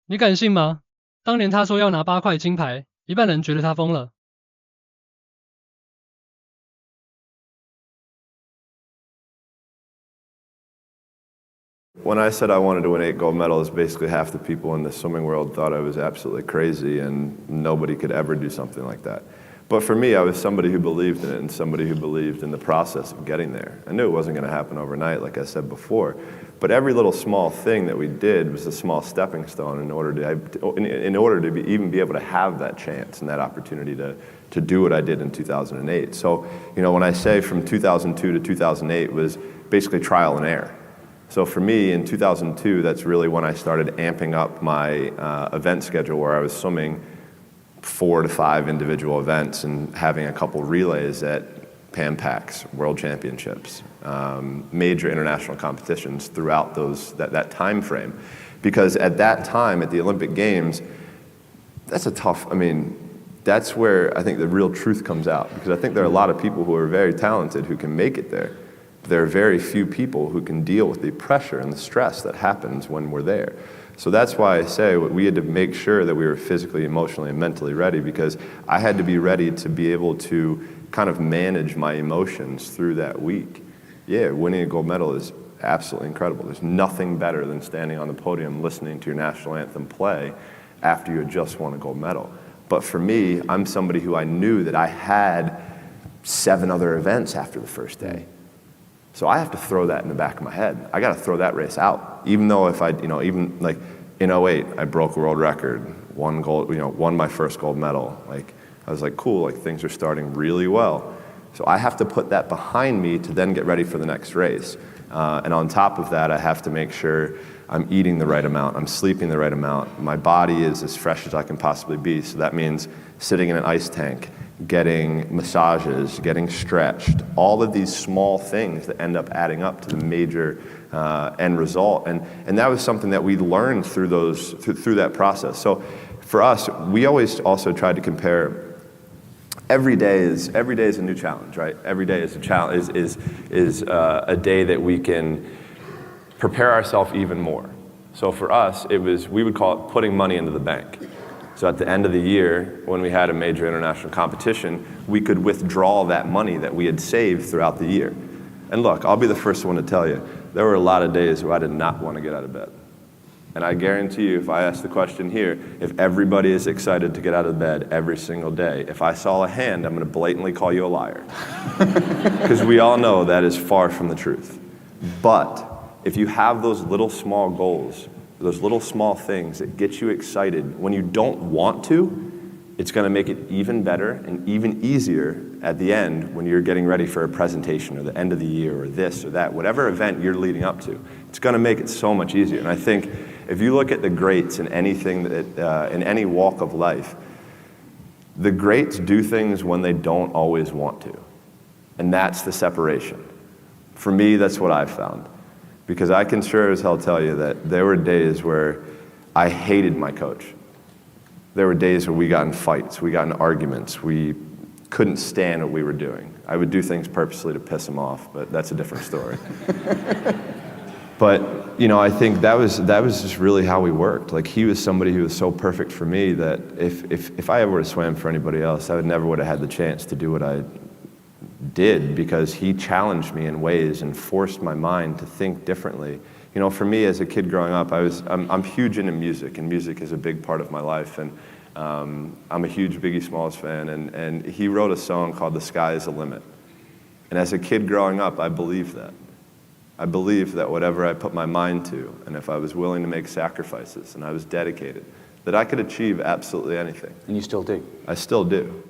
你敢信吗？当年他说要拿8块金牌，一半人觉得他疯了。When I said I wanted to win 8 gold medals, basically half the people in the swimming world thought I was absolutely crazy and nobody could ever do something like that. But for me, I was somebody who believed in it and somebody who believed in the process of getting there. I knew it wasn't going to happen overnight, like I said before, but every little small thing that we did was a small stepping stone in order to even be able to have that chance and that opportunity to do what I did in 2008. So, when I say from 2002 to 2008 was basically trial and error. So for me, in 2002, that's really when I started amping up my event schedule, where I was swimming 4 to 5 individual events and having a couple relays at Pan Pacs, World Championships, major international competitions throughout that time frame. Because at that time, at the Olympic Games, that's where I think the real truth comes out. Because I think there are a lot of people who are very talented who can make it there. There are very few people who can deal with the pressure and the stress that happens when we're there. So that's why I say we had to make sure that we were physically, emotionally, and mentally ready, because I had to be ready to be able to kind of manage my emotions through that week. Yeah, winning a gold medal is absolutely incredible. There's nothing better than standing on the podium listening to your national anthem play after you had just won a gold medal. But for me, I'm somebody who I knew that I had 7 other events after the first day. So I have to throw that in the back of my head. I got to throw that race out. Even though even like in 08, I broke a world record, won my first gold medal. Like, I was like, cool, like things are starting really well. So I have to put that behind me to then get ready for the next race. And on top of that, I have to make sure I'm eating the right amount, I'm sleeping the right amount, my body is as fresh as I can possibly be. So that means sitting in an ice tank, getting massages, getting stretched, all of these small things that end up adding up to the major end result. And that was something that we learned through that process. So for us, we always also tried to compare. Every day is a new challenge, right? Every day is a challenge, is a day that we can prepare ourselves even more. So for us, we would call it putting money into the bank. So at the end of the year, when we had a major international competition, we could withdraw that money that we had saved throughout the year. And look, I'll be the first one to tell you, there were a lot of days where I did not want to get out of bed. And I guarantee you, if I ask the question here, if everybody is excited to get out of bed every single day, if I saw a hand, I'm going to blatantly call you a liar. Because we all know that is far from the truth. But if you have those little small goals, those little small things that get you excited when you don't want to, it's going to make it even better and even easier at the end when you're getting ready for a presentation or the end of the year or this or that, whatever event you're leading up to. It's going to make it so much easier. And I think if you look at the greats in anything in any walk of life, the greats do things when they don't always want to. And that's the separation. For me, that's what I've found. Because I can sure as hell tell you that there were days where I hated my coach. There were days where we got in fights, we got in arguments, we couldn't stand what we were doing. I would do things purposely to piss him off, but that's a different story. But I think that was just really how we worked. Like, he was somebody who was so perfect for me that if I ever would have swam for anybody else, I never would have had the chance to do what I did, because he challenged me in ways and forced my mind to think differently. For me as a kid growing up, I'm huge into music, and music is a big part of my life. And I'm a huge Biggie Smalls fan, and he wrote a song called "The Sky Is the Limit." And as a kid growing up, I believed that. I believed that whatever I put my mind to, and if I was willing to make sacrifices and I was dedicated, that I could achieve absolutely anything. And you still do? I still do.